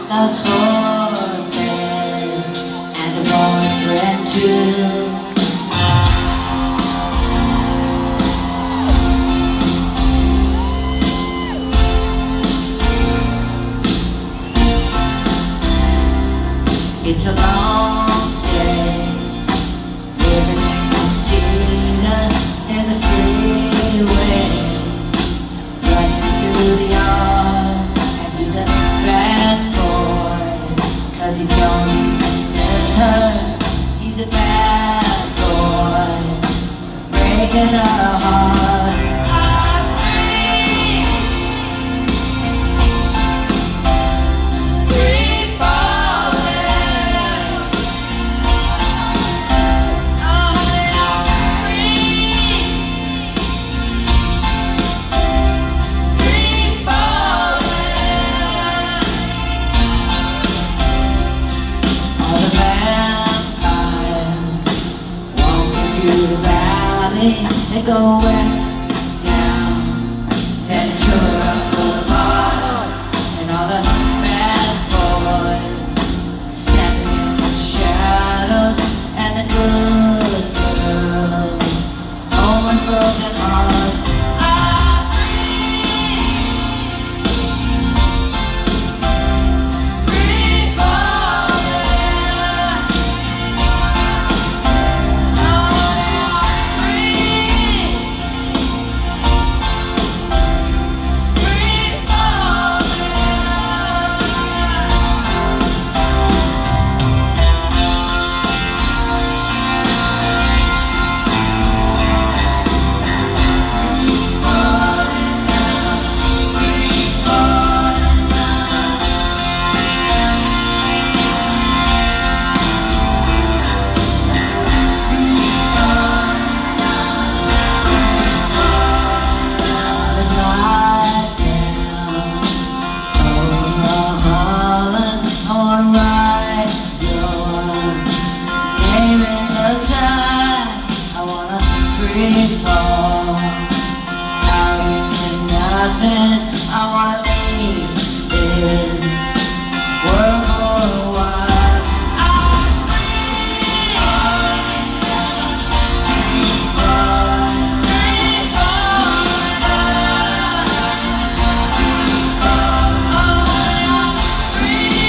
those horses and a boyfriend too. It's a long day, living in Messina. There's a freeway running through the yard, and he's a bad boy, 'cause he don't even miss her. He's a bad boy, breaking her heart. I'm free, free falling. Oh, I'm free, free falling. All the vampires walking through the valley, they go west, down, Ventura Boulevard, and all the bad boys standing in the shadows, and the good girls, home and broken hearts. I'm free, free falling. Oh, I'm free, free falling. I wanna leave this world for a while. I'm free, free falling. Oh, I'm free, free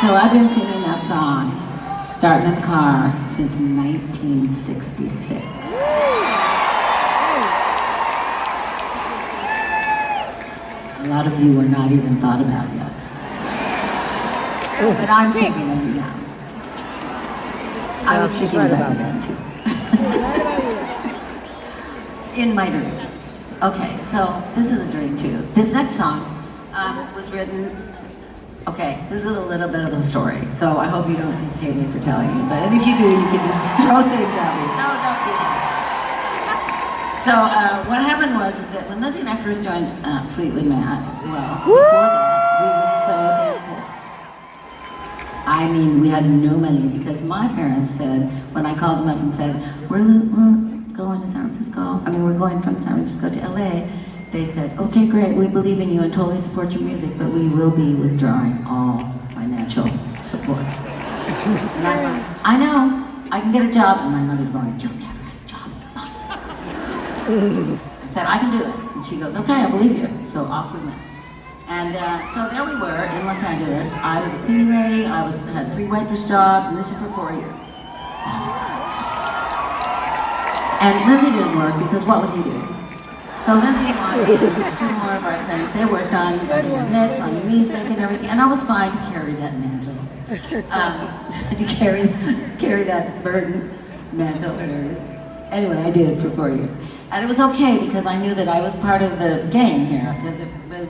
So I've been singing that song, starting in the car, since 1966. A lot of you are not even thought about yet. But I'm thinking of you now. I was thinking about you then too. In my dreams. Okay, so this is a dream too. This next song was written. Okay, this is a little bit of a story, so I hope you don't hesitate me for telling you. But if you do, you can just throw things at me. No, don't do that. So what happened was is that when Lindsay and I first joined Fleetwood Mac, well, before that, we were so into. I mean, we had no money because my parents said, when I called them up and said, we're going to San Francisco. I mean, we're going from San Francisco to LA. they said, okay, great, we believe in you and totally support your music, but we will be withdrawing all financial support. And I'm like, I know, I can get a job. And my mother's going, you've never had a job in your life. I said, I can do it. And she goes, okay, I believe you. So off we went. And so there we were in Los Angeles. I was a cleaning lady, had 3 waitress jobs, and this is for 4 years. And Lindsay didn't work because what would he do? So Lindsay and I, 2 more of our friends, they worked on Nicks, on music and everything, and I was fine to carry that mantle. To carry that burden, mantle, whatever it is. Anyway, I did for 4 years. And it was okay because I knew that I was part of the game here, because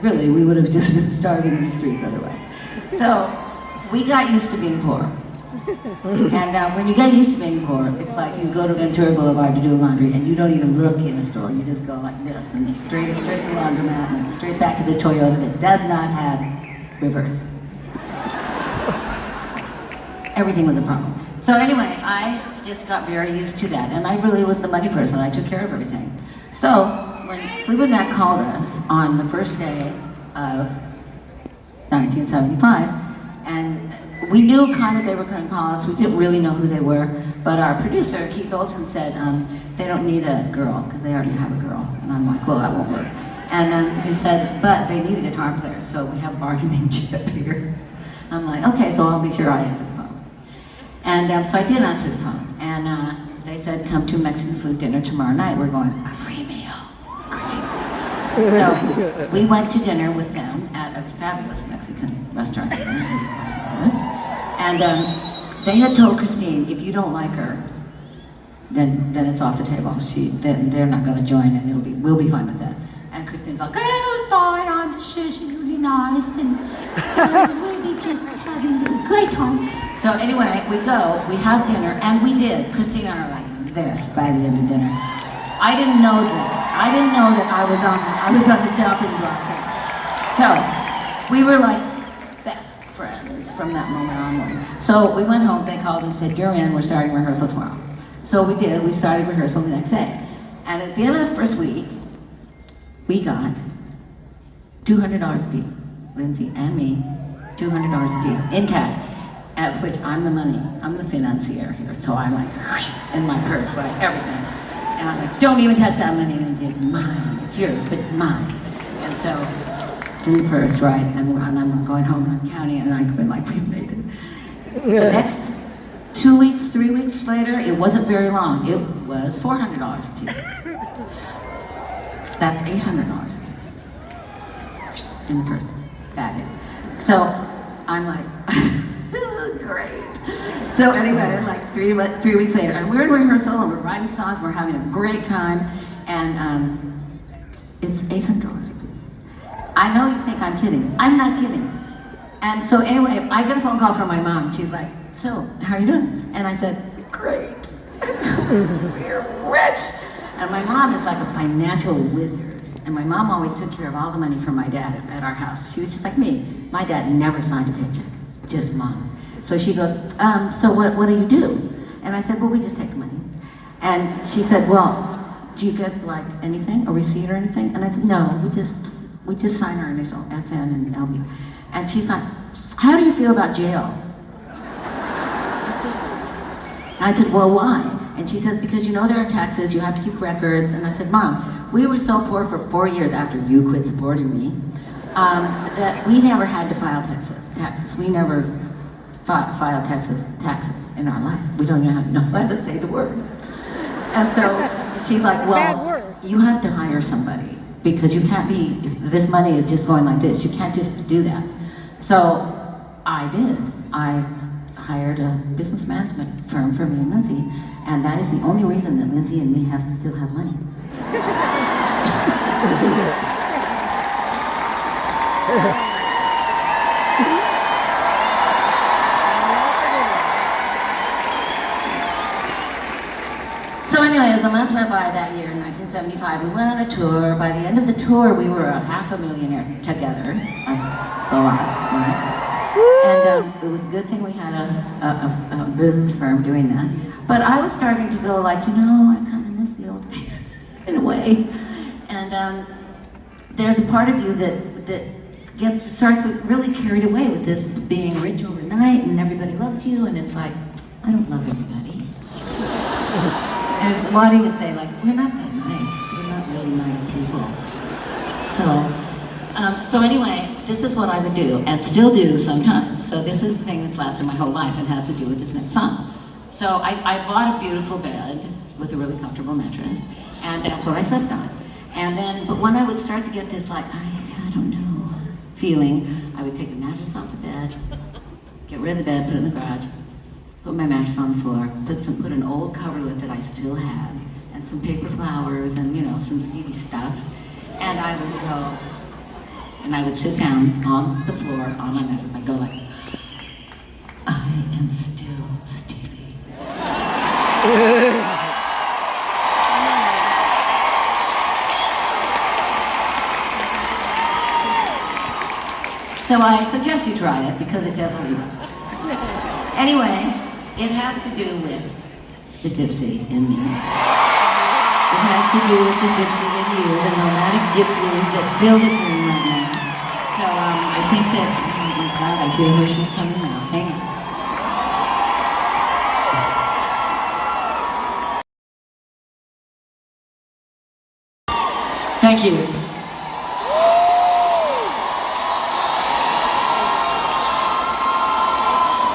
really we would have just been starving in the streets otherwise. So we got used to being poor. And when you get used to being poor, it's like you go to Ventura Boulevard to do laundry and you don't even look in the store. You just go like this and straight to the laundromat and straight back to the Toyota that does not have reverse. Everything was a problem. So anyway, I just got very used to that, and I really was the money person. I took care of everything. So when Fleetwood Mac called us on the first day of 1975, and we knew kind of they were going to call us. We didn't really know who they were, but our producer, Keith Olson, said they don't need a girl because they already have a girl. And I'm like, well, that won't work. And he said, but they need a guitar player, so we have bargaining chip here. I'm like, okay, so I'll be sure I answer the phone. And so I did answer the phone, and they said, come to Mexican food dinner tomorrow night. We're going, a free meal, great. So we went to dinner with them at a fabulous Mexican restaurant in Los Angeles. And they had told Christine, if you don't like her, then it's off the table. Then they're not going to join, and we'll be fine with that. And Christine's like, hey, it was fine. I'm sure she's really nice, and we'll be just having a great time. So anyway, we have dinner, and we did. Christine and I are like this by the end of dinner. I didn't know that I was on the chopping block. So we were like best friends from that moment onward. So we went home. They called and said, you're in. We're starting rehearsal tomorrow. So we did. We started rehearsal the next day, and at the end of the first week, we got $200 a piece. Lindsay and me, $200 a piece in cash. At which I'm the money, I'm the financier here, so I'm like, in my purse, right, everything. And I'm like, don't even touch that money, Lindsay, it's mine, it's yours, but it's mine. And so, it's in the purse, right, and I'm going home and I'm counting it, and I've been like, we've made it. The next 2 weeks, 3 weeks later, it wasn't very long, it was $400 a piece. That's $800 a piece. In the purse, that it. So, I'm like, this is great. So anyway, like three weeks later, and we're in rehearsal and we're writing songs, we're having a great time, and it's $800 a piece. I know you think I'm kidding. I'm not kidding. And so anyway, I get a phone call from my mom. She's like, so, how are you doing? And I said, great. We're rich. And my mom is like a financial wizard. And my mom always took care of all the money for my dad at our house. She was just like me. My dad never signed a paycheck, just mom. So she goes, so what do you do? And I said, well, we just take the money. And she said, well, do you get like anything, a receipt or anything? And I said, no, we just sign our initial SN and LB. And she's like, how do you feel about jail? And I said, well, why? And she says, because you know there are taxes, you have to keep records. And I said, Mom, we were so poor for 4 years after you quit supporting me, that we never had to file taxes. We never file taxes in our life. We don't even know how to say the word. And so she's like, well, you have to hire somebody because you can't be, if this money is just going like this, you can't just do that. So I did. I hired a business management firm for me and Lindsay, and that is the only reason that Lindsay and me still have money. So anyway, as the months went by that year in 1975, we went on a tour. By the end of the tour, we were $500,000 together. That's a lot, right? And it was a good thing we had a business firm doing that. But I was starting to go like, I kind of miss the old days in a way. And there's a part of you that starts really carried away with this being rich overnight and everybody loves you, and it's like, I don't love everybody. As Waddy would say, like, we're not that nice. We're not really nice people. So anyway, this is what I would do, and still do sometimes. So this is the thing that's lasted my whole life and has to do with this next song. So I bought a beautiful bed with a really comfortable mattress, and that's what I slept on. And then, but when I would start to get this like, I don't know, feeling, I would take the mattress off the bed, get rid of the bed, put it in the garage, put my mattress on the floor, put an old coverlet that I still had, and some paper flowers and, you know, some Stevie stuff, and I would go, and I would sit down on the floor on my mattress. I'd go like, I am still Stevie. So I suggest you try it because it definitely works. Anyway, it has to do with the gypsy in me. It has to do with the gypsy in you, the nomadic gypsies that fill this room right now. So I think that, oh my God, I hear her, she's coming now. Hang on. Thank you.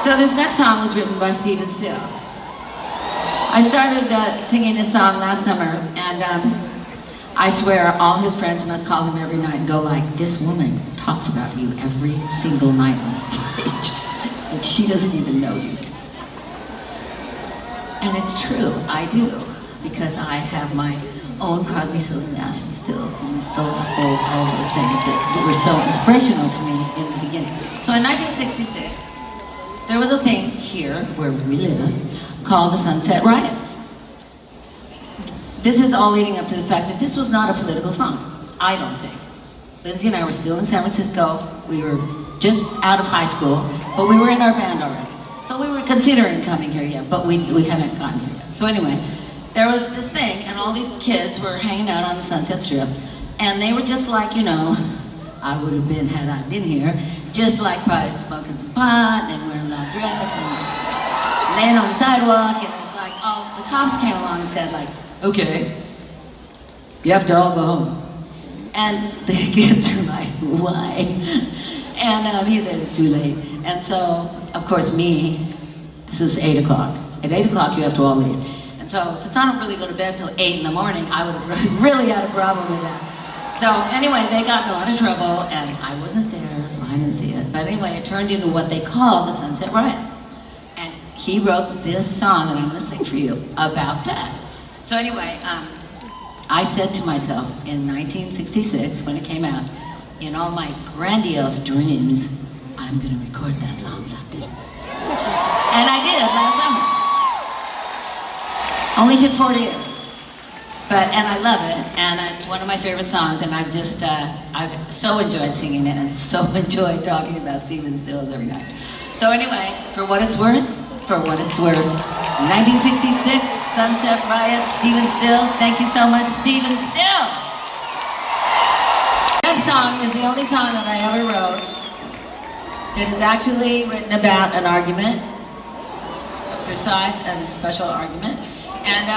So this next song was written by Stephen Stills. I started singing this song last summer, and I swear all his friends must call him every night and go like, this woman talks about you every single night on stage, and she doesn't even know you. And it's true, I do, because I have my own Crosby, Stills, Nash and Stills, and all those things that were so inspirational to me in the beginning. So in 1966, there was a thing here, where we live, called the Sunset Riots. This is all leading up to the fact that this was not a political song, I don't think. Lindsay and I were still in San Francisco. We were just out of high school, but we were in our band already. So we were considering coming here yet, but we hadn't gotten here yet. So anyway, there was this thing, and all these kids were hanging out on the Sunset Strip, and they were just like, you know, I would have been had I been here, just like probably smoking some pot and wearing a loud dress and laying on the sidewalk, and it's like, oh, the cops came along and said like, okay, you have to all go home. And the kids are like, why? And he said it's too late. And so, of course, this is 8 o'clock. At 8 o'clock, you have to all leave. And so, since I don't really go to bed till 8 in the morning, I would have really had a problem with that. So anyway, they got in a lot of trouble, and I wasn't there, so I didn't see it. But anyway, it turned into what they call the Sunset Riots. And he wrote this song that I'm gonna sing for you about that. So anyway, I said to myself in 1966, when it came out, in all my grandiose dreams, I'm gonna record that song someday. And I did last summer. Only took 4 years. And I love it, and it's one of my favorite songs, and I've so enjoyed singing it, and so enjoyed talking about Stephen Stills every night. So anyway, for what it's worth, 1966, Sunset Riot, Stephen Stills. Thank you so much, Stephen Stills! That song is the only song that I ever wrote that is actually written about an argument, a precise and special argument. And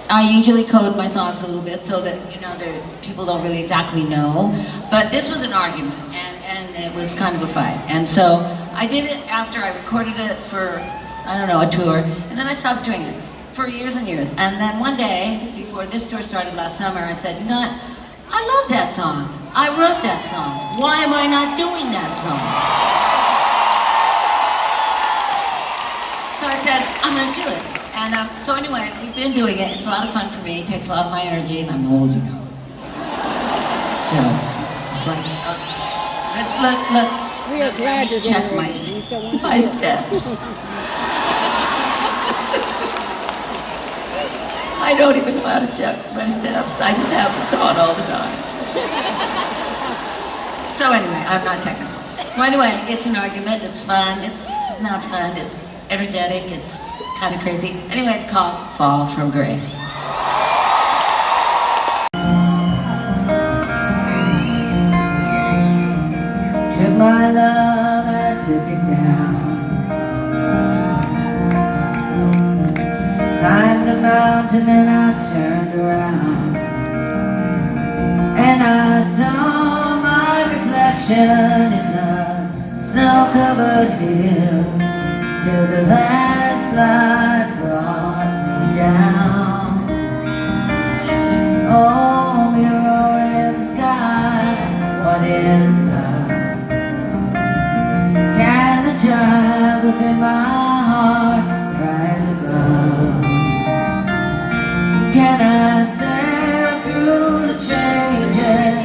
I usually code my songs a little bit so that, you know, people don't really exactly know. But this was an argument, and it was kind of a fight. And so I did it after I recorded it for, I don't know, a tour, and then I stopped doing it for years and years. And then one day, before this tour started last summer, I said, you know what, I love that song. I wrote that song. Why am I not doing that song? So I said, I'm gonna do it. And so anyway, we've been doing it. It's a lot of fun for me. It takes a lot of my energy, and I'm old, you know. So it's like, let's look. We are glad you're check there. my steps. I don't even know how to check my steps. I just have this on all the time. So anyway, I'm not technical. So anyway, it's an argument. It's fun. It's not fun. It's energetic. It's kind of crazy. Anyway, it's called Fall from Grace. my love and I took it down. Climbed a mountain and I turned around, and I saw my reflection in the snow-covered hills, till the landslide brought me down. Oh, mirror in the sky, what is love? Can the child within my heart rise above? Can I sail through the changing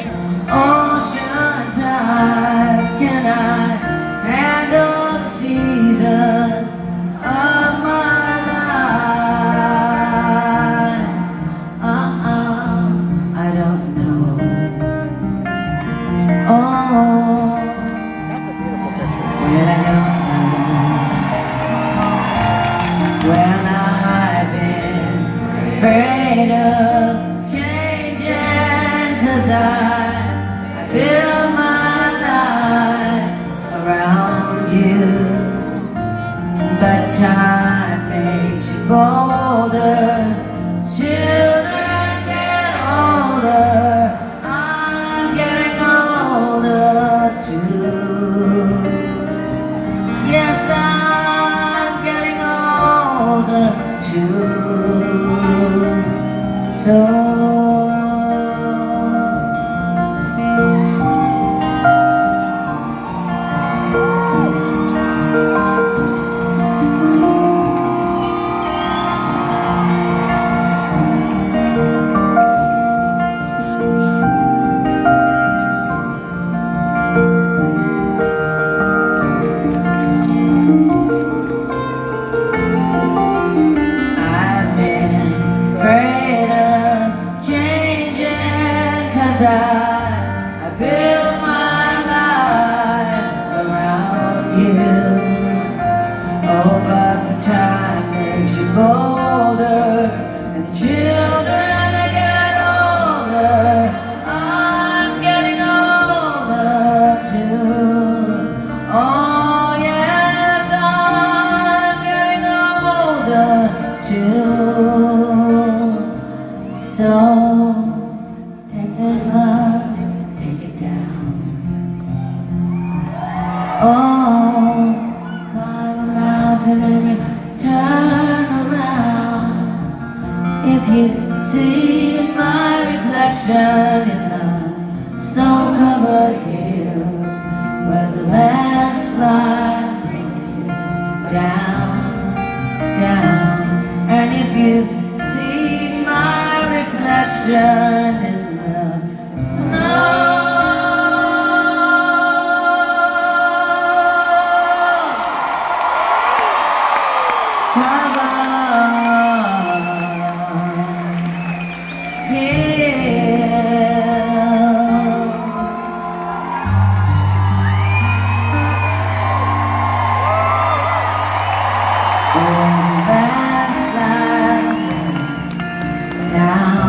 ocean tides? Can I handle the seasons of my life? I don't know. Oh, That's a beautiful picture. well, I don't know. Well, I've been afraid of changing, 'cause I build my life around you. But time makes you bolder, children get older. I'm getting older too. Yes, I'm getting older too. So I've been afraid of changing, 'cause I built my life around you. Oh, but the time makes you bolder, and the children they get older. I'm getting older too. Oh yes, I'm getting older too. So take this love, take it down. Oh, climb a mountain and you turn around. If you see my reflection in the snow-covered hills, where the landslide brings you down, down. And if you see my reflection in the snow, now